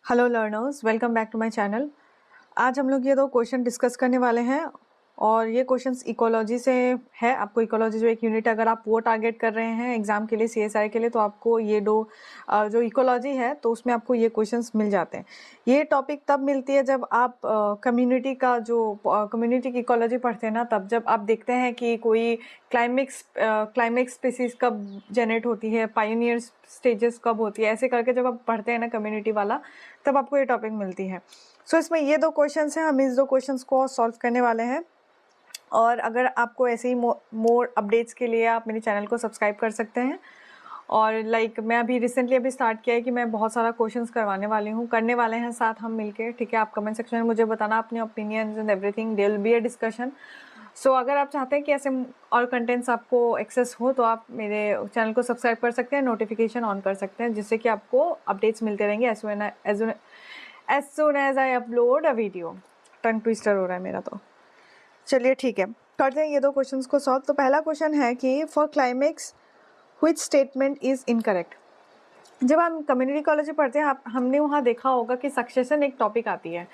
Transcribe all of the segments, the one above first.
Hello learners, welcome back to my channel. आज हम लोग ये दो क्वेश्चन डिस्कस करने वाले हैं और ये क्वेश्चंस इकोलॉजी से है। आपको इकोलॉजी जो एक यूनिट अगर आप वो टारगेट कर रहे हैं एग्जाम के लिए, सीएसआई के लिए, तो आपको ये दो जो इकोलॉजी है तो उसमें आपको ये क्वेश्चंस मिल जाते हैं। ये टॉपिक तब मिलती है जब आप कम्युनिटी का जो कम्युनिटी की इकोलॉजी पढ़ते हैं ना, तब जब आप देखते हैं कि कोई क्लाइमेक्स स्पीसीज कब जनरेट होती है, पायोनियर स्टेजेस कब होती है, ऐसे करके जब आप पढ़ते हैं ना कम्युनिटी वाला, तब आपको ये टॉपिक मिलती है। सो इसमें ये दो क्वेश्चंस हैं, हम इस दो क्वेश्चंस को सॉल्व करने वाले हैं। और अगर आपको ऐसे ही मोर अपडेट्स के लिए आप मेरे चैनल को सब्सक्राइब कर सकते हैं। और मैं अभी रिसेंटली स्टार्ट किया है कि मैं बहुत सारा क्वेश्चंस करने वाले हैं साथ हम मिलके। ठीक है, आप कमेंट सेक्शन में मुझे बताना अपने opinions and everything, there will be a discussion. So अगर आप चाहते हैं कि ऐसे और कंटेंट्स आपको एक्सेस हो तो आप मेरे चैनल को सब्सक्राइब कर सकते हैं, नोटिफिकेशन ऑन कर सकते हैं, जिससे कि आपको अपडेट्स मिलते रहेंगे as soon as I upload a video. Tongue twister हो रहा है मेरा तो। चलिए ठीक है, करते हैं ये दो क्वेश्चंस को सॉल्व। तो पहला क्वेश्चन है कि for climax which statement is incorrect. जब हम कम्युनिटी कॉलेज में पढ़ते हैं हमने वहाँ देखा होगा कि सक्सेशन एक टॉपिक आती है।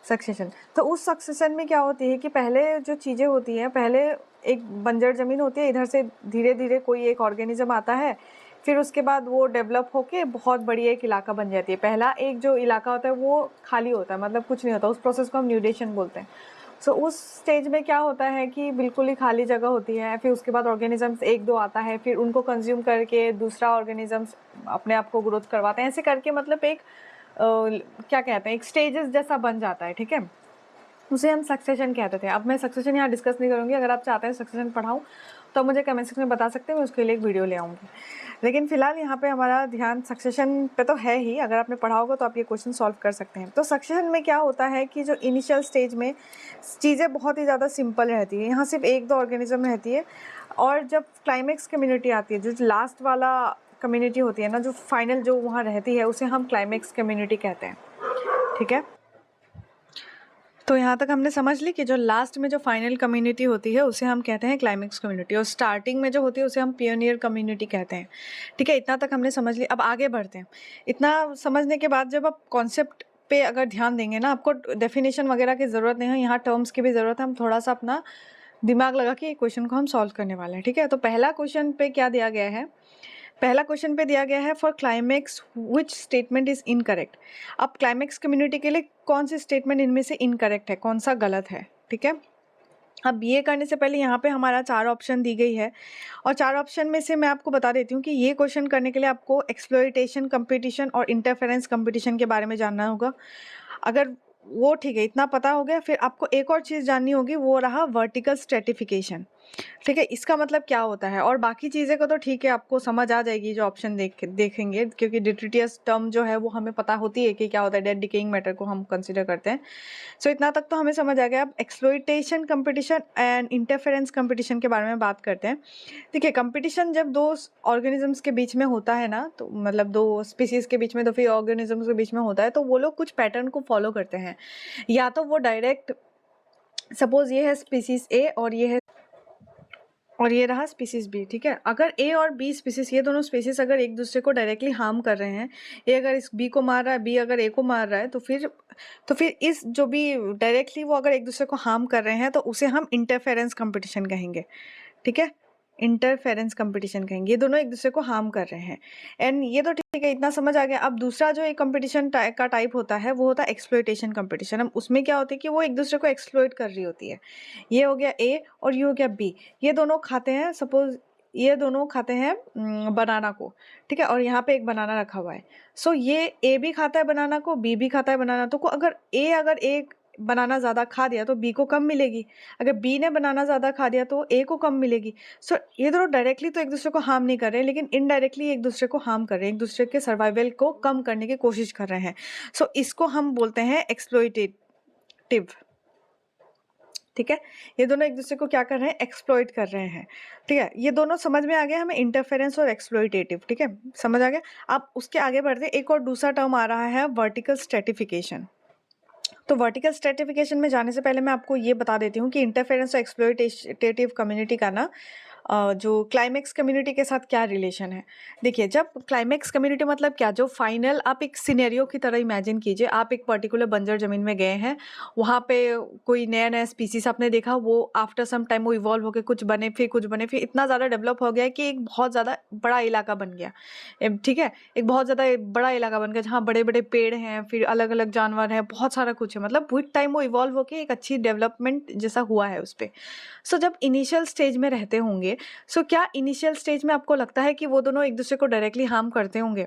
सक्सेशन, तो उस सक्सेशन में क्या होती है कि पहले जो चीज़ें होती हैं, पहले एक बंजर ज़मीन होती है, इधर से धीरे धीरे कोई एक ऑर्गेनिज्म आता है, फिर उसके बाद वो डेवलप होके बहुत बड़ी एक इलाका बन जाती है। पहला एक जो इलाका होता है वो खाली होता है, मतलब कुछ नहीं होता, उस प्रोसेस को हम न्यूडेशन बोलते हैं। सो उस स्टेज में क्या होता है कि बिल्कुल ही खाली जगह होती है, फिर उसके बाद ऑर्गेनिजम्स एक दो आता है, फिर उनको कंज्यूम करके दूसरा ऑर्गेनिजम्स अपने आप को ग्रोथ करवाते हैं। ऐसे करके मतलब एक क्या कहते हैं, एक स्टेजेस जैसा बन जाता है। ठीक है, उसे हम सक्सेशन कहते थे। अब मैं सक्सेशन यहाँ डिस्कस नहीं करूँगी, अगर आप चाहते हैं सक्सेशन पढ़ाऊँ तो मुझे कमेंट सेक्शन में बता सकते हैं, मैं उसके लिए एक वीडियो ले आऊँगी। लेकिन फिलहाल यहाँ पे हमारा ध्यान सक्सेशन पे तो है ही। अगर आपने पढ़ा होगा तो आप ये क्वेश्चन सॉल्व कर सकते हैं। तो सक्सेशन में क्या होता है कि जो इनिशियल स्टेज में चीज़ें बहुत ही ज़्यादा सिंपल रहती है, यहाँ सिर्फ एक दो ऑर्गेनिज्म रहती है, और जब क्लाइमेक्स कम्युनिटी आती है, जो लास्ट वाला कम्युनिटी होती है ना, जो फाइनल जो वहाँ रहती है, उसे हम क्लाइमेक्स कम्युनिटी कहते हैं। ठीक है, तो यहाँ तक हमने समझ ली कि जो लास्ट में जो फाइनल कम्युनिटी होती है उसे हम कहते हैं क्लाइमेक्स कम्युनिटी, और स्टार्टिंग में जो होती है उसे हम पियोनियर कम्युनिटी कहते हैं। ठीक है, इतना तक हमने समझ ली। अब आगे बढ़ते हैं। इतना समझने के बाद जब आप कॉन्सेप्ट पे अगर ध्यान देंगे ना, आपको डेफिनेशन वगैरह की ज़रूरत नहीं है, यहाँ टर्म्स की भी ज़रूरत है। हम थोड़ा सा अपना दिमाग लगा के क्वेश्चन को हम सॉल्व करने वाले हैं। ठीक है, तो पहला क्वेश्चन पे क्या दिया गया है, पहला क्वेश्चन पे दिया गया है for climax which statement is incorrect. अब क्लाइमेक्स कम्युनिटी के लिए कौन सी स्टेटमेंट इनमें से इनकरेक्ट है, कौन सा गलत है। ठीक है, अब ये करने से पहले यहाँ पे हमारा 4 ऑप्शन दी गई है, और 4 ऑप्शन में से मैं आपको बता देती हूँ कि ये क्वेश्चन करने के लिए आपको एक्सप्लॉइटेशन कंपटीशन और इंटरफेरेंस कंपटीशन के बारे में जानना होगा। अगर वो ठीक है, इतना पता हो गया, फिर आपको एक और चीज़ जाननी होगी, वो रहा वर्टिकल स्ट्रेटिफिकेशन। ठीक है, इसका मतलब क्या होता है, और बाकी चीज़ें को तो ठीक है आपको समझ आ जाएगी जो ऑप्शन देखेंगे, क्योंकि डिट्रिटियस टर्म जो है वो हमें पता होती है कि क्या होता है, डेड डिकेइंग मैटर को हम कंसिडर करते हैं। सो इतना तक तो हमें समझ आ गया। अब exploitation competition and interference competition के बारे में बात करते हैं। देखिए, कंपटीशन जब दो ऑर्गेनिजम्स के बीच में होता है ना, तो मतलब दो स्पीसीज के बीच में, तो फिर ऑर्गेनिजम्स के बीच में होता है, तो वो लोग कुछ पैटर्न को फॉलो करते हैं। या तो वो डायरेक्ट, सपोज ये है स्पीसीज ए और ये रहा स्पीसीज बी। ठीक है, अगर ए और बी स्पीसीज, ये दोनों स्पीसीज अगर एक दूसरे को डायरेक्टली हार्म कर रहे हैं, ए अगर इस बी को मार रहा है, बी अगर ए को मार रहा है, तो फिर इस जो भी डायरेक्टली वो अगर एक दूसरे को हार्म कर रहे हैं, तो उसे हम इंटरफेरेंस कंपटीशन कहेंगे। ठीक है, इंटरफेरेंस कंपटीशन कहेंगे, ये दोनों एक दूसरे को हार्म कर रहे हैं। एंड ये तो ठीक है, इतना समझ आ गया। अब दूसरा जो एक कंपटीशन का टाइप होता है वो होता है एक्सप्लॉइटेशन कंपटीशन। अब उसमें क्या होता है कि वो एक दूसरे को एक्सप्लॉइट कर रही होती है। ये हो गया ए और ये हो गया बी, ये दोनों खाते हैं, सपोज ये दोनों खाते हैं बनाना को। ठीक है, और यहाँ पे एक बनाना रखा हुआ है। सो ये ए भी खाता है बनाना को, बी भी खाता है बनाना, तो अगर एक बनाना ज़्यादा खा दिया तो बी को कम मिलेगी, अगर बी ने बनाना ज़्यादा खा दिया तो ए को कम मिलेगी। सो ये दोनों डायरेक्टली तो एक दूसरे को हार्म नहीं कर रहे हैं, लेकिन इनडायरेक्टली एक दूसरे को हार्म कर रहे हैं, एक दूसरे के सर्वाइवल को कम करने की कोशिश कर रहे हैं। सो इसको हम बोलते हैं एक्सप्लॉइटेटिव। ठीक है, ये दोनों एक दूसरे को क्या कर रहे हैं, एक्सप्लॉइट कर रहे हैं। ठीक है, ये दोनों समझ में आ गया हमें, इंटरफेरेंस और एक्सप्लॉइटेटिव। ठीक है, समझ आ गया। अब उसके आगे बढ़ते हैं, एक और दूसरा टर्म आ रहा है वर्टिकल स्ट्रेटिफिकेशन। तो वर्टिकल स्ट्रेटिफिकेशन में जाने से पहले मैं आपको ये बता देती हूँ कि इंटरफेरेंस और एक्सप्लॉइटेटिव कम्युनिटी का ना जो क्लाइमेक्स कम्युनिटी के साथ क्या रिलेशन है। देखिए, जब क्लाइमेक्स कम्युनिटी मतलब क्या, जो फाइनल आप एक सिनेरियो की तरह इमेजिन कीजिए, आप एक पर्टिकुलर बंजर ज़मीन में गए हैं, वहाँ पे कोई नया-नया स्पीशीज़ आपने देखा, वो आफ्टर सम टाइम वो इवॉल्व होके कुछ बने, फिर कुछ बने, फिर इतना ज़्यादा डेवलप हो गया है कि एक बहुत ज़्यादा बड़ा इलाका बन गया। ठीक है? एक बहुत ज़्यादा बड़ा इलाका बन गया जहाँ बड़े-बड़े पेड़ हैं, फिर अलग-अलग जानवर हैं, बहुत सारा कुछ है। मतलब विद टाइम वो इवॉल्व होके एक अच्छी डेवलपमेंट जैसा हुआ है उसपे। सो जब इनिशियल स्टेज में रहते होंगे, सो क्या इनिशियल स्टेज में आपको लगता है कि वो दोनों एक-दूसरे को डायरेक्टली हार्म करते होंगे?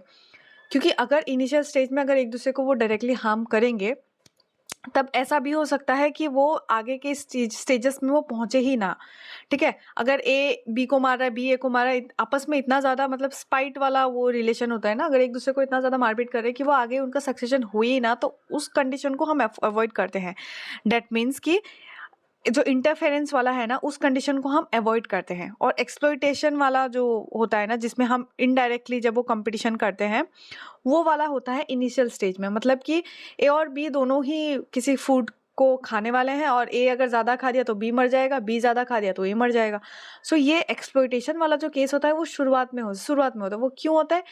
क्योंकि अगर इनिशियल स्टेज में अगर एक-दूसरे को वो डायरेक्टली हार्म करेंगे, तब ऐसा भी हो सकता है कि वो आगे के स्टेजेस में वो पहुँचे ही ना, ठीक है? अगर ए बी को मार रहा है, बी ए को मार रहा है, आपस में इतना ज़्यादा मतलब स्पाइट वाला वो रिलेशन होता है ना, अगर एक-दूसरे को इतना ज़्यादा मारपीट कर रहे हैं कि वो आगे उनका सक्सेशन हो ही ना, तो उस कंडीशन को हम अवॉइड करते हैं। दैट मीन्स कि जो इंटरफेरेंस वाला है ना, उस कंडीशन को हम अवॉइड करते हैं। और एक्सप्लॉइटेशन वाला जो होता है ना, जिसमें हम इनडायरेक्टली जब वो कंपटीशन करते हैं, वो वाला होता है इनिशियल स्टेज में। मतलब कि ए और बी दोनों ही किसी फूड को खाने वाले हैं, और ए अगर ज़्यादा खा लिया तो बी मर जाएगा, बी ज़्यादा खा लिया तो ए मर जाएगा। सो ये एक्सप्लॉइटेशन वाला जो केस होता है वो शुरुआत में होता है। वो क्यों होता है?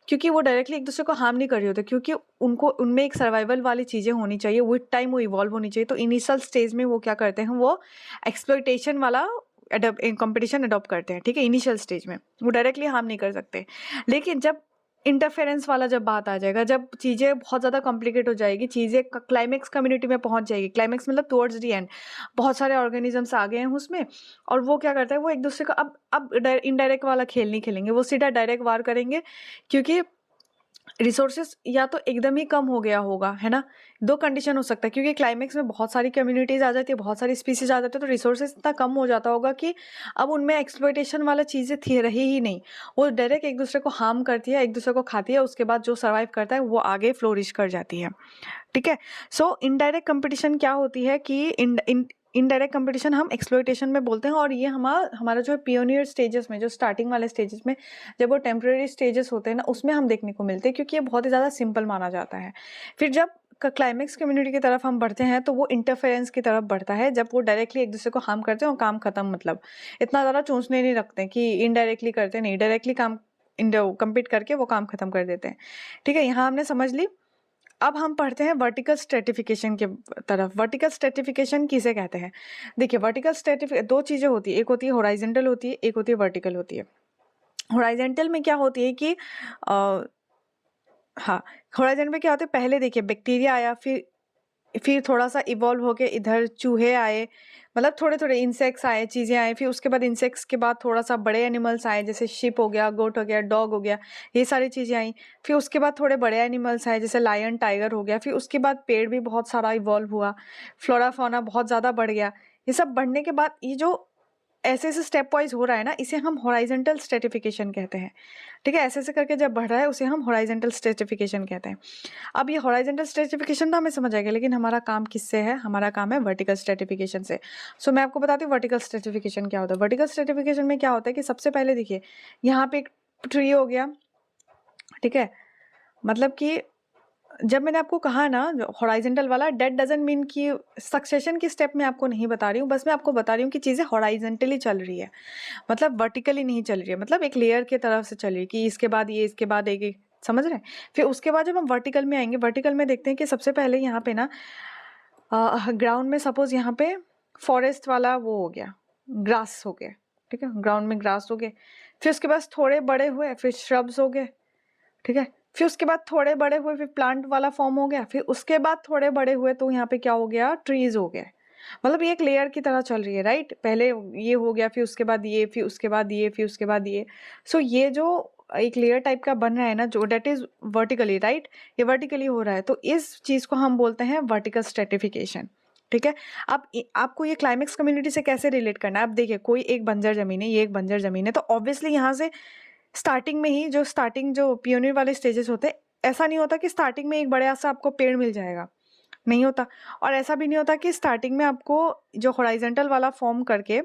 क्योंकि वो डायरेक्टली एक-दूसरे को हार्म नहीं कर रहे होते, क्योंकि उनको उनमें एक सर्वाइवल वाली चीज़ें होनी चाहिए, विद टाइम वो इवॉल्व होनी चाहिए। तो इनिशियल स्टेज में वो क्या करते हैं, वो एक्सप्लॉइटेशन वाला कॉम्पिटिशन अडॉप्ट करते हैं, ठीक है? इनिशियल स्टेज में वो डायरेक्टली हार्म नहीं कर सकते। लेकिन जब इंटरफेरेंस वाला जब बात आ जाएगा, जब चीज़ें बहुत ज़्यादा कॉम्प्लिकेट हो जाएगी, चीज़ें क्लाइमेक्स कम्युनिटी में पहुंच जाएगी, क्लाइमेक्स मतलब टुवर्ड्स द एंड, बहुत सारे ऑर्गेनिजम्स आ गए हैं उसमें, और वो क्या करता है, वो एक दूसरे को अब इनडायरेक्ट वाला खेल नहीं खेलेंगे, वो सीधा डायरेक्ट वार करेंगे। क्योंकि रिसोर्सेस या तो एकदम ही कम हो गया होगा, है ना? 2 कंडीशन हो सकता है, क्योंकि क्लाइमेक्स में बहुत सारी कम्युनिटीज़ आ जाती है, बहुत सारी स्पीशीज़ आ जाती है, तो रिसोर्सेस इतना कम हो जाता होगा कि अब उनमें एक्सप्लॉइटेशन वाला चीज़ें थी रही ही नहीं। वो डायरेक्ट एक-दूसरे को हार्म करती है, एक-दूसरे को खाती है, उसके बाद जो सर्वाइव करता है, वो आगे फ्लोरिश कर जाती है। ठीक है? सो इनडायरेक्ट कंपटीशन क्या होती है कि इनडायरेक्ट कंपटीशन हम एक्सप्लॉइटेशन में बोलते हैं, और ये हमारा जो है पियोनियर स्टेजेस में, जो स्टार्टिंग वाले स्टेजेस में, जब वो टेम्परेरी स्टेजेस होते हैं ना, उसमें हम देखने को मिलते हैं, क्योंकि ये बहुत ही ज़्यादा सिंपल माना जाता है। फिर जब क्लाइमेक्स कम्युनिटी की तरफ हम बढ़ते हैं, तो वो इंटरफेरेंस की तरफ बढ़ता है, जब वो डायरेक्टली एक दूसरे को हार्म करते हैं और काम खत्म। मतलब इतना ज़्यादा चूसने नहीं रखते कि इनडायरेक्टली करते नहीं, डायरेक्टली काम कम्पीट करके वो काम खत्म कर देते हैं। ठीक है, यहाँ हमने समझ ली। अब हम पढ़ते हैं वर्टिकल स्ट्रेटिफिकेशन के तरफ। वर्टिकल स्ट्रेटिफिकेशन किसे कहते हैं? देखिए, वर्टिकल स्ट्रेटिफि 2 चीज़ें होती हैं, एक होती है हॉरिजॉन्टल होती है, एक होती है वर्टिकल होती है। हॉरिजॉन्टल में क्या होती है कि अ, हाँ, हॉरिजॉन्टल में क्या होता है, पहले देखिए बैक्टीरिया आया, फिर थोड़ा-सा इवॉल्व होके इधर चूहे आए, मतलब थोड़े-थोड़े इंसेक्ट्स आए, चीज़ें आई, फिर उसके बाद इंसेक्ट्स के बाद थोड़ा-सा बड़े एनिमल्स आए, जैसे शिप हो गया, गोट हो गया, डॉग हो गया, ये सारी चीज़ें आई। फिर उसके बाद थोड़े बड़े एनिमल्स आए, जैसे लायन, टाइगर हो गया, फिर उसके बाद पेड़ भी बहुत सारा इवॉल्व हुआ, फ्लोरा, फौना बहुत ज़्यादा बढ़ गया। ये सब बढ़ने के बाद ये जो ऐसे-ऐसे स्टेप वाइज़ हो रहा है ना, इसे हम हॉरिजॉन्टल स्ट्रैटिफिकेशन कहते हैं। ठीक है? ऐसे-ऐसे करके जब बढ़ रहा है, उसे हम हॉरिजॉन्टल स्ट्रैटिफिकेशन कहते हैं। अब ये हॉरिजॉन्टल स्ट्रैटिफिकेशन तो हमें समझ आएगा, लेकिन हमारा काम किससे है? हमारा काम है वर्टिकल स्ट्रैटिफिकेशन से। सो मैं आपको बताती हूँ वर्टिकल स्ट्रैटिफिकेशन क्या होता है। वर्टिकल स्ट्रैटिफिकेशन में क्या होता है कि सबसे पहले देखिए, यहाँ पे एक ट्री हो गया, ठीक है? मतलब कि जब मैंने आपको कहा ना हॉरिजॉन्टल वाला, दैट डजंट मीन कि सक्सेशन की स्टेप मैं आपको नहीं बता रही हूँ, बस मैं आपको बता रही हूँ कि चीज़ें हॉरिजॉन्टली चल रही है, मतलब वर्टिकली नहीं चल रही है, मतलब एक लेयर की तरफ से चल रही है कि इसके बाद ये, इसके बाद एक, समझ रहे हैं? फिर उसके बाद जब हम वर्टिकल में आएंगे, वर्टिकल में देखते हैं कि सबसे पहले यहाँ पे ना ग्राउंड में सपोज यहाँ पे फॉरेस्ट वाला वो हो गया, ग्रास हो गया, ठीक है? ग्राउंड में ग्रास हो गए, फिर उसके बाद थोड़े बड़े हुए, फिर श्रब्स हो गए, ठीक है? फिर उसके बाद थोड़े बड़े हुए, फिर प्लांट वाला फॉर्म हो गया, फिर उसके बाद थोड़े बड़े हुए, तो यहाँ पे क्या हो गया, ट्रीज हो गए। मतलब ये एक लेयर की तरह चल रही है, राइट? पहले ये हो गया, फिर उसके बाद ये, फिर उसके बाद ये, फिर उसके बाद ये। सो ये जो एक लेयर टाइप का बन रहा है ना, जो डेट इज वर्टिकली, राइट? ये वर्टिकली हो रहा है, तो इस चीज को हम बोलते हैं वर्टिकल स्ट्रेटिफिकेशन। ठीक है? अब आपको ये क्लाइमेक्स कम्युनिटी से कैसे रिलेट करना है? अब देखिए, कोई एक बंजर जमीन है, ये एक बंजर जमीन है, तो ऑब्वियसली यहाँ से स्टार्टिंग में ही जो पियोनियर वाले स्टेजेस होते हैं, ऐसा नहीं होता कि स्टार्टिंग में एक बड़ा सा आपको पेड़ मिल जाएगा, नहीं होता। और ऐसा भी नहीं होता कि स्टार्टिंग में आपको जो हॉरिजॉन्टल वाला फॉर्म करके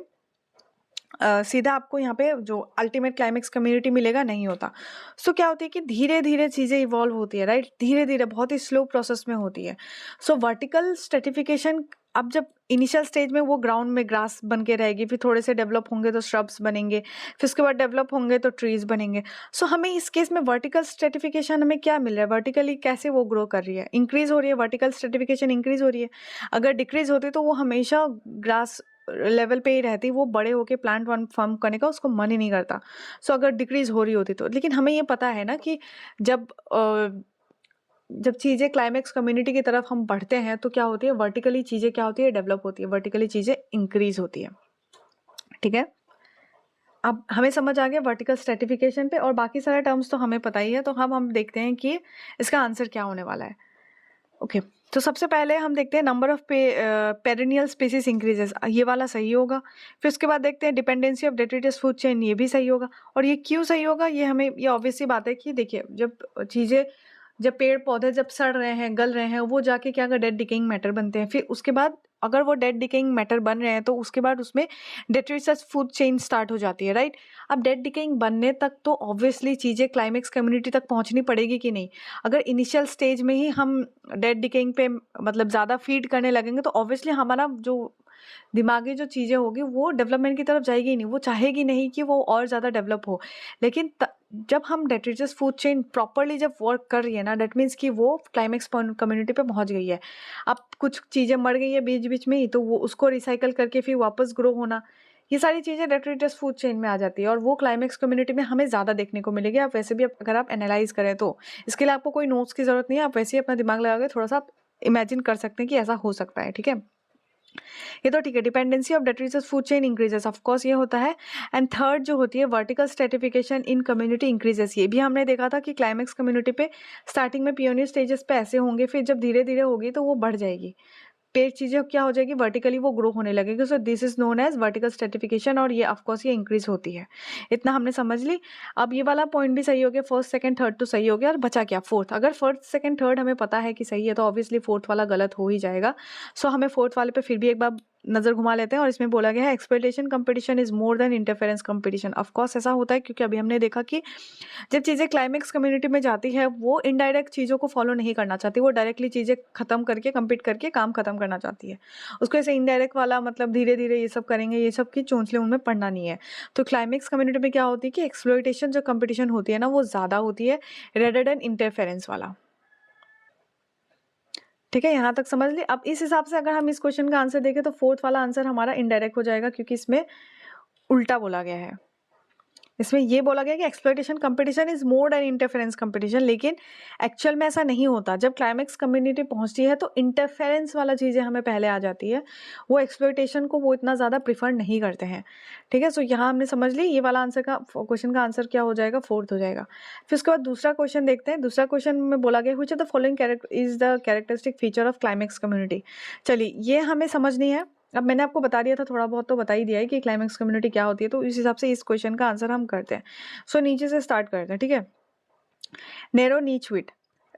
सीधा आपको यहाँ पे जो अल्टीमेट क्लाइमेक्स कम्युनिटी मिलेगा, नहीं होता। सो क्या होती है कि धीरे धीरे चीज़ें इवॉल्व होती है, राइट? धीरे धीरे बहुत ही स्लो प्रोसेस में होती है। सो वर्टिकल स्ट्रेटिफिकेशन अब जब इनिशियल स्टेज में वो ग्राउंड में ग्रास बन के रहेगी, फिर थोड़े से डेवलप होंगे तो श्रब्स बनेंगे, फिर उसके बाद डेवलप होंगे तो ट्रीज बनेंगे। सो हमें इस केस में वर्टिकल स्ट्रेटिफिकेशन हमें क्या मिल रहा है, वर्टिकली कैसे वो ग्रो कर रही है, इंक्रीज हो रही है, वर्टिकल स्ट्रेटिफिकेशन इंक्रीज हो रही है। अगर डिक्रीज होती तो वो हमेशा ग्रास लेवल पे ही रहती, वो बड़े होके प्लांट वन फॉर्म करने का उसको मन ही नहीं करता। सो अगर डिक्रीज हो रही होती तो, लेकिन हमें ये पता है ना कि जब जब चीज़ें क्लाइमेक्स कम्युनिटी की तरफ हम बढ़ते हैं तो क्या होती है, वर्टिकली चीज़ें क्या होती है, डेवलप होती है, वर्टिकली चीज़ें इंक्रीज होती है। ठीक है, अब हमें समझ आ गया वर्टिकल स्ट्रेटिफिकेशन पे, और बाकी सारे टर्म्स तो हमें पता ही है। तो हम देखते हैं कि इसका आंसर क्या होने वाला है। ओके, तो सबसे पहले हम देखते हैं number of perennial species increases, ये वाला सही होगा। फिर उसके बाद देखते हैं dependency of detritus food chain, ये भी सही होगा। और ये क्यों सही होगा, ये ऑब्वियस सी बात है कि देखिए, जब पेड़ पौधे जब सड़ रहे हैं, गल रहे हैं, वो जाके क्या कर डेड डिकेइंग मैटर बनते हैं। फिर उसके बाद अगर वो डेड डिकेइंग मैटर बन रहे हैं तो उसके बाद उसमें डेट्रिटस फूड चेन स्टार्ट हो जाती है, राइट। अब डेड डिकेइंग बनने तक तो ऑब्वियसली चीज़ें क्लाइमेक्स कम्युनिटी तक पहुंचनी पड़ेगी कि नहीं। अगर इनिशियल स्टेज में ही हम डेड डिकेइंग पे मतलब ज़्यादा फीड करने लगेंगे तो ऑब्वियसली हमारा जो दिमागी जो चीज़ें होगी वो डेवलपमेंट की तरफ जाएगी ही नहीं, वो चाहेगी नहीं कि वो और ज़्यादा डेवलप हो। लेकिन जब हम डेट्रिटस फूड चेन प्रॉपरली जब वर्क कर रही है ना, डेट मीन्स कि वो क्लाइमेक्स कम्युनिटी पे पहुंच गई है। अब कुछ चीज़ें मर गई है बीच बीच में ही, तो वो उसको रिसाइकल करके फिर वापस ग्रो होना, ये सारी चीज़ें डेट्रिटस फूड चेन में आ जाती है, और वो क्लाइमेक्स कम्युनिटी में हमें ज़्यादा देखने को मिलेगी। आप वैसे भी अगर आप एनालाइज करें तो इसके लिए आपको कोई नोट्स की ज़रूरत नहीं है, आप वैसे ही अपना दिमाग लगा के थोड़ा सा इमेजिन कर सकते हैं कि ऐसा हो सकता है। ठीक है, ये तो ठीक है, dependency of detritus food chain increases, of course ये होता है। एंड थर्ड जो होती है वर्टिकल स्ट्रेटिफिकेशन इन कम्युनिटी इंक्रीजेस, ये भी हमने देखा था कि क्लाइमेक्स कम्युनिटी पे स्टार्टिंग में पियोनियर स्टेजेस पे ऐसे होंगे, फिर जब धीरे धीरे होगी तो वो बढ़ जाएगी, पेड़ चीज़ें क्या हो जाएगी, वर्टिकली वो ग्रो होने लगेगी। So this is known as vertical stratification, और ये ऑफकोर्स ये इंक्रीज होती है। इतना हमने समझ ली। अब ये वाला पॉइंट भी सही हो गया, फर्स्ट सेकंड थर्ड तो सही हो गया, और बचा क्या, फोर्थ। अगर फर्स्ट सेकंड थर्ड हमें पता है कि सही है तो ऑब्वियसली फोर्थ वाला गलत हो ही जाएगा। सो हमें फोर्थ वाले पे फिर भी एक बार नजर घुमा लेते हैं, और इसमें बोला गया है exploitation competition is more than interference competition. Of course ऐसा होता है क्योंकि अभी हमने देखा कि जब चीज़ें क्लाइमेक्स कम्युनिटी में जाती है वो इनडायरेक्ट चीज़ों को फॉलो नहीं करना चाहती, वो डायरेक्टली चीज़ें खत्म करके कम्पीट करके काम खत्म करना चाहती है। उसको ऐसे इनडायरेक्ट वाला मतलब धीरे धीरे ये सब करेंगे, ये सब की चोंचले उनमें पड़ना नहीं है। तो क्लाइमेक्स कम्युनिटी में क्या होती है कि एक्सप्लॉइटेशन जो कंपटीशन होती है ना वो ज़्यादा होती है रेदर देन इंटरफेरेंस वाला। ठीक है, यहाँ तक समझ ली। अब इस हिसाब से अगर हम इस क्वेश्चन का आंसर देखें तो फोर्थ वाला आंसर हमारा इनडायरेक्ट हो जाएगा, क्योंकि इसमें उल्टा बोला गया है। इसमें ये बोला गया कि exploitation competition is more than interference competition, लेकिन एक्चुअल में ऐसा नहीं होता। जब क्लाइमेक्स कम्युनिटी पहुंचती है तो इंटरफेरेंस वाला चीज़ें हमें पहले आ जाती है, वो एक्सप्लॉइटेशन को वो इतना ज़्यादा प्रिफर नहीं करते हैं। ठीक है, सो यहाँ हमने समझ ली, ये वाला आंसर का क्वेश्चन का आंसर क्या हो जाएगा, फोर्थ हो जाएगा। फिर उसके बाद दूसरा क्वेश्चन देखते हैं। दूसरा क्वेश्चन में बोला गया which of the following is the characteristic feature of climax community. चलिए, ये हमें समझनी है। अब मैंने आपको बता दिया था, थोड़ा बहुत तो बता ही दिया है कि क्लाइमेक्स कम्युनिटी क्या होती है, तो इस हिसाब से इस क्वेश्चन का आंसर हम करते हैं। सो नीचे से स्टार्ट करते हैं। ठीक है, नैरो नीच विड,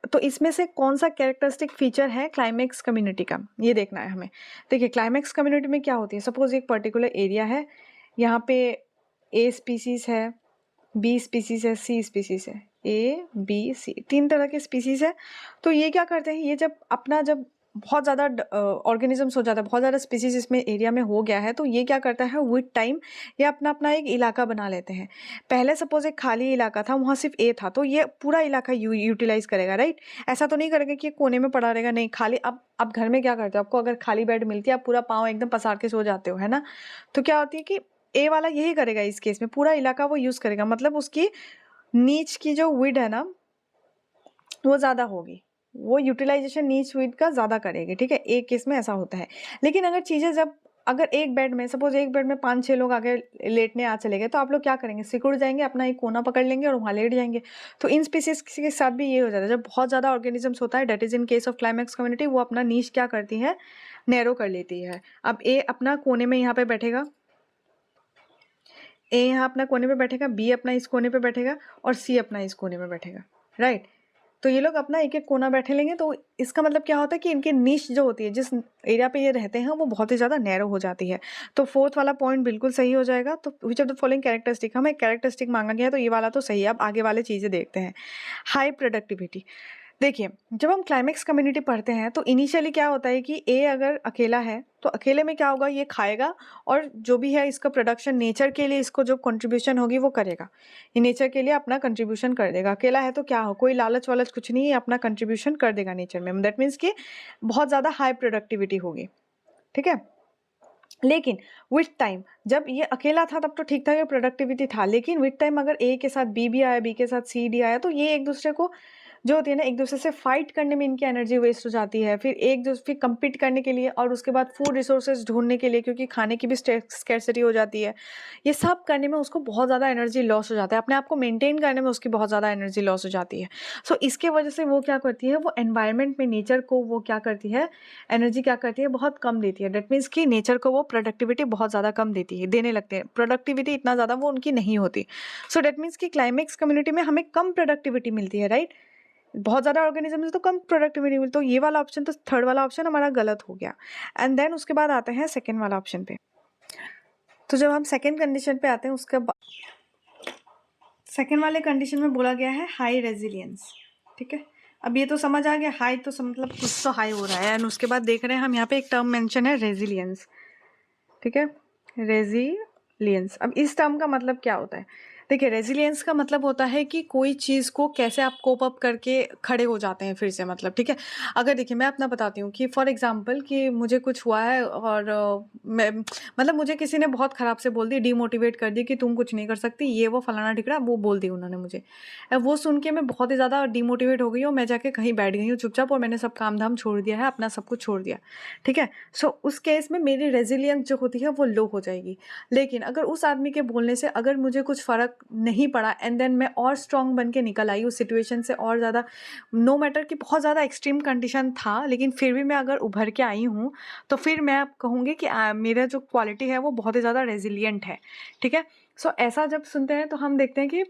तो इसमें से कौन सा कैरेक्टरिस्टिक फीचर है क्लाइमेक्स कम्युनिटी का, ये देखना है हमें। देखिए, क्लाइमेक्स कम्युनिटी में क्या होती है, सपोज एक पर्टिकुलर एरिया है, यहाँ पे ए स्पीसीज है, बी स्पीसीज है, सी स्पीसीज है, ए बी सी, तीन तरह के स्पीसीज है। तो ये क्या करते हैं, ये जब बहुत ज़्यादा ऑर्गेनिजम्स हो जाता है, बहुत ज़्यादा स्पीसीज इसमें एरिया में हो गया है, तो ये क्या करता है विद टाइम ये अपना अपना एक इलाका बना लेते हैं। पहले सपोज एक खाली इलाका था, वहाँ सिर्फ ए था, तो ये पूरा इलाका यूटिलाइज करेगा, राइट। ऐसा तो नहीं करेगा कि कोने में पड़ा रहेगा, नहीं। खाली अब घर में क्या करते हो, आपको अगर खाली बेड मिलती है आप पूरा पाँव एकदम पसार के सो जाते हो, है ना। तो क्या होती है कि ए वाला यही करेगा, इस केस में पूरा इलाका वो यूज़ करेगा, मतलब उसकी नीच की जो विड है ना वो ज़्यादा होगी, वो यूटिलाइजेशन नीच विड का ज़्यादा करेगी। ठीक है, एक केस में ऐसा होता है। लेकिन अगर चीज़ें अगर एक बेड में सपोज एक बेड में 5-6 लोग आगे लेटने आ चले गए, तो आप लोग क्या करेंगे, सिकुड़ जाएंगे, अपना एक कोना पकड़ लेंगे और वहाँ लेट जाएंगे। तो इन स्पीसीज के साथ भी ये हो जाता है, जब बहुत ज़्यादा ऑर्गेनिजम्स होता है, that is in case of climax community, वो अपना नीच क्या करती है, नैरो कर लेती है। अब ए अपना कोने में यहाँ पे बैठेगा, ए यहाँ अपना कोने पे बैठेगा, बी अपना इस कोने पे बैठेगा, और सी अपना इस कोने में बैठेगा, राइट। तो ये लोग अपना एक एक कोना बैठे लेंगे, तो इसका मतलब क्या होता है कि इनकी निश जो होती है, जिस एरिया पे ये रहते हैं, वो बहुत ही ज़्यादा नैरो हो जाती है। तो फोर्थ वाला पॉइंट बिल्कुल सही हो जाएगा। तो which of the following characteristic, हमें कैरेक्टरिस्टिक मांगा गया है, तो ये वाला तो सही है। अब आगे वाले चीज़ें देखते हैं। हाई प्रोडक्टिविटी, देखिए, जब हम क्लाइमेक्स कम्युनिटी पढ़ते हैं तो इनिशियली क्या होता है कि ए अगर अकेला है, तो अकेले में क्या होगा, ये खाएगा और जो भी है इसका प्रोडक्शन नेचर के लिए इसको जो कंट्रीब्यूशन होगी वो करेगा। ये नेचर के लिए अपना कंट्रीब्यूशन कर देगा। अकेला है तो क्या हो, कोई लालच-वालच कुछ नहीं है, अपना कंट्रीब्यूशन कर देगा नेचर में। दैट मीन्स कि बहुत ज़्यादा हाई प्रोडक्टिविटी होगी, ठीक है? लेकिन विथ टाइम जब ये अकेला था तब तो ठीक था, ये प्रोडक्टिविटी था, लेकिन विथ टाइम अगर ए के साथ बी भी आया, बी के साथ सी, डी आया, तो ये एक दूसरे को जो होती है ना, एक दूसरे से फाइट करने में इनकी एनर्जी वेस्ट हो जाती है। फिर कम्पीट करने के लिए और उसके बाद फूड रिसोर्सेज ढूंढने के लिए, क्योंकि खाने की भी स्कैर्सिटी हो जाती है, ये सब करने में उसको बहुत ज़्यादा एनर्जी लॉस हो जाता है, अपने आप को मेंटेन करने में उसकी बहुत ज़्यादा एनर्जी लॉस हो जाती है। सो इसके वजह से वो क्या करती है, वो एनवायरनमेंट में नेचर को वो क्या करती है, एनर्जी क्या करती है, बहुत कम देती है। दैट मीन्स कि नेचर को वो प्रोडक्टिविटी बहुत ज़्यादा कम देती है, देने लगते हैं, प्रोडक्टिविटी इतना ज़्यादा वो उनकी नहीं होती। सो दैट मीन्स कि क्लाइमेक्स कम्युनिटी में हमें कम प्रोडक्टिविटी मिलती है, राइट? बहुत ज़्यादा ऑर्गेनिज्म से तो कम प्रोडक्टिविटी मिलती, तो ये वाला ऑप्शन, तो थर्ड वाला ऑप्शन हमारा गलत हो गया। एंड देन उसके बाद आते हैं सेकेंड वाला ऑप्शन पे। तो जब हम सेकेंड कंडीशन पे आते हैं, उसके बाद सेकेंड वाले कंडीशन में बोला गया है हाई रेजिलियंस, ठीक है? अब ये तो समझ आ गया, हाई तो मतलब कुछ तो हाई हो रहा है। एंड उसके बाद देख रहे हैं हम यहाँ पे एक टर्म मेंशन है, रेजिलियंस, ठीक है? रेजिलियंस। अब इस टर्म का मतलब क्या होता है? देखिए, रेजिलियंस का मतलब होता है कि कोई चीज़ को कैसे आप कोप अप करके खड़े हो जाते हैं फिर से, मतलब, ठीक है? अगर देखिए, मैं अपना बताती हूँ कि फॉर एग्जांपल कि मुझे कुछ हुआ है और मैं मतलब मुझे किसी ने बहुत ख़राब से बोल दी, डीमोटिवेट कर दी कि तुम कुछ नहीं कर सकती, ये वो फलाना ठिकरा वो बोल दी उन्होंने मुझे। वो सुन के मैं बहुत ही ज़्यादा डीमोटिवेट हो गई हूँ, मैं जाके कहीं बैठ गई हूँ चुपचाप और मैंने सब काम धाम छोड़ दिया है, अपना सब कुछ छोड़ दिया, ठीक है? सो उस केस में मेरी रेजिलियंस जो होती है वो लो हो जाएगी। लेकिन अगर उस आदमी के बोलने से अगर मुझे कुछ फ़र्क नहीं पड़ा एंड देन मैं और स्ट्रॉन्ग बन के निकल आई उस सिचुएशन से, और ज़्यादा, नो मैटर कि बहुत ज़्यादा एक्सट्रीम कंडीशन था, लेकिन फिर भी मैं अगर उभर के आई हूँ, तो फिर मैं अब कहूँगी कि मेरा जो क्वालिटी है वो बहुत ही ज़्यादा रेजिलियंट है, ठीक है? सो ऐसा जब सुनते हैं तो हम देखते हैं कि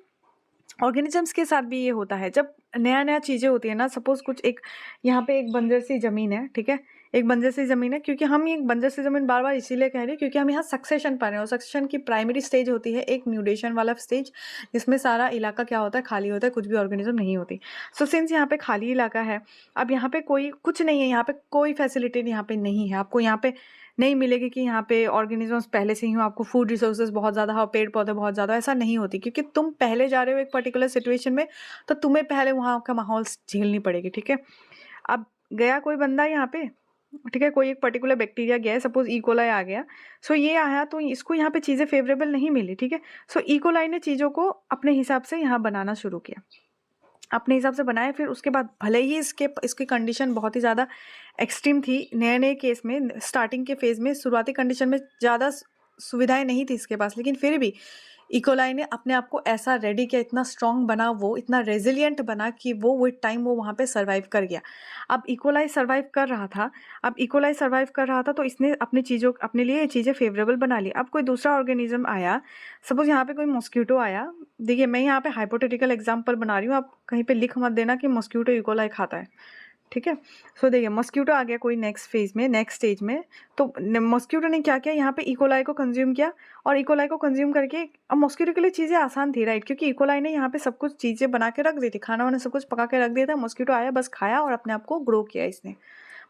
ऑर्गेनिजम्स के साथ भी ये होता है। जब नया-नया चीज़ें होती है ना, सपोज़ कुछ एक यहाँ पे एक बंजर सी ज़मीन है, ठीक है? एक बंजर सी ज़मीन है, क्योंकि हम ये बंजर सी ज़मीन बार-बार इसीलिए कह रही हूँ क्योंकि हम यहाँ सक्सेशन पढ़ रहे हैं, और सक्सेशन की प्राइमरी स्टेज होती है एक म्यूटेशन वाला स्टेज, जिसमें सारा इलाका क्या होता है, खाली होता है, कुछ भी ऑर्गेनिज़्म नहीं होती। सो सिंस यहाँ पे खाली इलाका है, अब यहाँ पे कोई कुछ नहीं है, यहाँ पे कोई फैसिलिटी यहाँ पे नहीं है, आपको यहाँ पे नहीं मिलेगी कि यहाँ पे ऑर्गेनिजम्स पहले से ही हो, आपको फूड रिसोर्सेज बहुत ज़्यादा हो, पेड़ पौधे बहुत ज़्यादा, ऐसा नहीं होती, क्योंकि तुम पहले जा रहे हो एक पर्टिकुलर सिचुएशन में, तो तुम्हें पहले वहाँ का माहौल झेलनी पड़ेगी, ठीक है? अब गया कोई बंदा यहाँ पे, ठीक है, कोई एक पर्टिकुलर बैक्टीरिया गया है, सपोज इकोलाई आ गया, सो ये आया तो इसको यहाँ पे चीज़ें फेवरेबल नहीं मिली, ठीक है? सो इकोलाई ने चीज़ों को अपने हिसाब से यहाँ बनाना शुरू किया, अपने हिसाब से बनाया, फिर उसके बाद भले ही इसकी कंडीशन बहुत ही ज़्यादा एक्सट्रीम थी, नए-नए केस में, स्टार्टिंग के फेज़ में, शुरुआती कंडीशन में ज़्यादा सुविधाएँ नहीं थी इसके पास, लेकिन फिर भी इकोलाई ने अपने आप को ऐसा रेडी किया, इतना स्ट्रॉन्ग बना वो, इतना रेज़िलिएंट बना कि वो विद टाइम वो वहाँ पे सर्वाइव कर गया। अब इकोलाई सर्वाइव कर रहा था, तो इसने अपने लिए ये चीज़ें फ़ेवरेबल बना ली। अब कोई दूसरा ऑर्गेनिज़्म आया, सपोज़ यहाँ पे कोई मॉस्क्यूटो आया, देखिए मैं यहाँ पे हाइपोथेटिकल एग्जांपल बना रही हूँ, आप कहीं पे लिख मत देना कि मॉस्क्यूटो इकोलाई खाता है, ठीक है? सो देखिए, मॉस्क्यूटो आ गया कोई नेक्स्ट स्टेज में, तो मॉस्क्यूटो ने क्या किया, यहाँ पे इकोलाई को कंज्यूम किया, और इकोलाई को कंज्यूम करके, अब मॉस्क्यूटो के लिए चीज़ें आसान थी, राइट? क्योंकि इकोलाई ने यहाँ पे सब कुछ चीज़ें बना के रख दी थी, खाना वाना सब कुछ पका के रख दिया था, मॉस्क्यूटो आया, बस खाया और अपने आप को ग्रो किया इसने।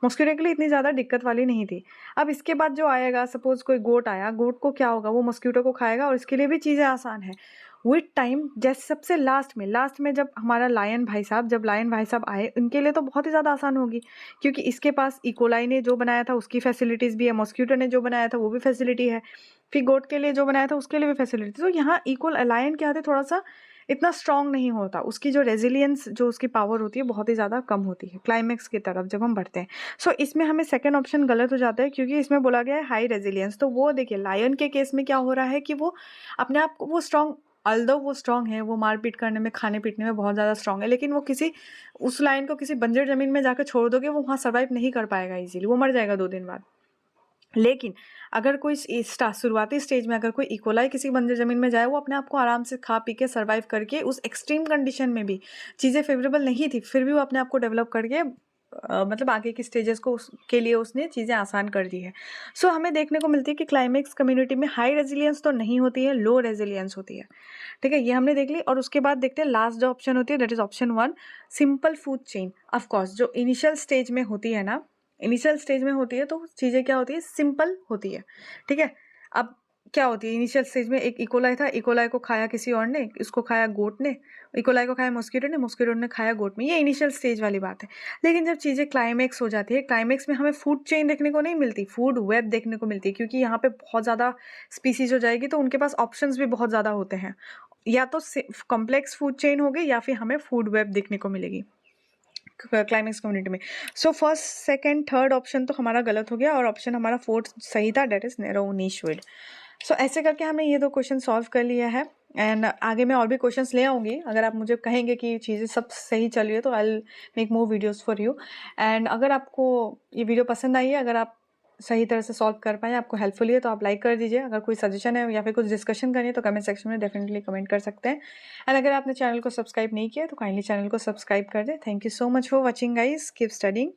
मॉस्क्यूटो के लिए इतनी ज़्यादा दिक्कत वाली नहीं थी। अब इसके बाद जो आएगा, सपोज़ कोई गोट आया, गोट को क्या होगा, वो मॉस्क्यूटो को खाएगा और इसके लिए भी चीज़ें आसान हैं। विद टाइम, जैसे सबसे लास्ट में जब हमारा लायन भाई साहब आए, उनके लिए तो बहुत ही ज़्यादा आसान होगी, क्योंकि इसके पास इकोलाई ने जो बनाया था उसकी फैसिलिटीज़ भी है, मॉस्क्यूटो ने जो बनाया था वो भी फैसिलिटी है, फिर गोट के लिए जो बनाया था उसके लिए भी फैसिलिटी। तो यहाँ लायन क्या होता है, थोड़ा-सा इतना स्ट्रॉन्ग नहीं होता, उसकी जो रेजिलियंस, जो उसकी पावर होती है, बहुत ही ज़्यादा कम होती है क्लाइमेक्स की तरफ जब हम बढ़ते हैं। सो इसमें हमें सेकंड ऑप्शन गलत हो जाता है, क्योंकि इसमें बोला गया है हाई रेजिलियंस। तो वो देखिए, लायन के केस में क्या हो रहा है कि वो अपने आप को, वो स्ट्रॉन्ग, ऑल्दो वो स्ट्रॉन्ग है, वो मार-पीट करने में, खाने-पीटने में बहुत ज़्यादा स्ट्रॉन्ग है, लेकिन वो उस लायन को किसी बंजर ज़मीन में जाकर छोड़ दोगे, वो वहाँ सर्वाइव नहीं कर पाएगा ईज़िली, वो मर जाएगा 2 दिन बाद। लेकिन अगर कोई शुरुआती स्टेज में अगर कोई इकोलाई किसी बंजर ज़मीन में जाए, वो अपने आप को आराम से खा पी के सर्वाइव करके, उस एक्सट्रीम कंडीशन में भी चीज़ें फेवरेबल नहीं थी, फिर भी वो अपने आप को डेवलप करके मतलब आगे की स्टेजेस को के लिए उसने चीज़ें आसान कर दी है। सो हमें देखने को मिलती है कि क्लाइमेक्स कम्युनिटी में हाई रेजिलियंस तो नहीं होती है, लो रेजिलियंस होती है। ठीक है, ये हमने देख ली। और उसके बाद देखते हैं लास्ट जो ऑप्शन होती है, that is option 1, simple food chain. Of course जो इनिशियल स्टेज में होती है ना, इनिशियल स्टेज में होती है तो चीज़ें क्या होती है, सिंपल होती है। ठीक है, अब क्या होती है इनिशियल स्टेज में, एक इकोलाई था, इकोलाई को खाया किसी और ने, इसको खाया गोट ने, इकोलाई को खाया मॉस्किटो ने, मॉस्किटो ने खाया गोट में। ये इनिशियल स्टेज वाली बात है। लेकिन जब चीज़ें क्लाइमेक्स हो जाती है, क्लाइमेक्स में हमें फूड चेन देखने को नहीं मिलती, फूड वेब देखने को मिलती है, क्योंकि यहाँ पे बहुत ज़्यादा स्पीसीज हो जाएगी तो उनके पास ऑप्शंस भी बहुत ज़्यादा होते हैं। या तो कॉम्प्लेक्स फूड चेन होगी या फिर हमें फूड वेब देखने को मिलेगी क्लाइमेक्स कम्युनिटी में। So first second third option तो हमारा गलत हो गया और ऑप्शन हमारा फोर्थ सही था, डेट इज नैरो निश विड। सो ऐसे करके हमने ये 2 क्वेश्चन सॉल्व कर लिया है। एंड आगे मैं और भी क्वेश्चंस ले आऊँगी। अगर आप मुझे कहेंगे कि चीज़ें सब सही चल रही है तो I will make more videos for you. And अगर आपको ये वीडियो पसंद आई है, अगर आप सही तरह से सॉल्व कर पाएँ, आपको हेल्पफुल है तो आप लाइक कर दीजिए। अगर कोई सजेशन है या फिर कुछ डिस्कशन करनी है तो कमेंट सेक्शन में डेफिनेटली कमेंट कर सकते हैं। एंड अगर आपने चैनल को सब्सक्राइब नहीं किया तो काइंडली चैनल को सब्सक्राइब कर दें। Thank you so much for watching guys, keep studying.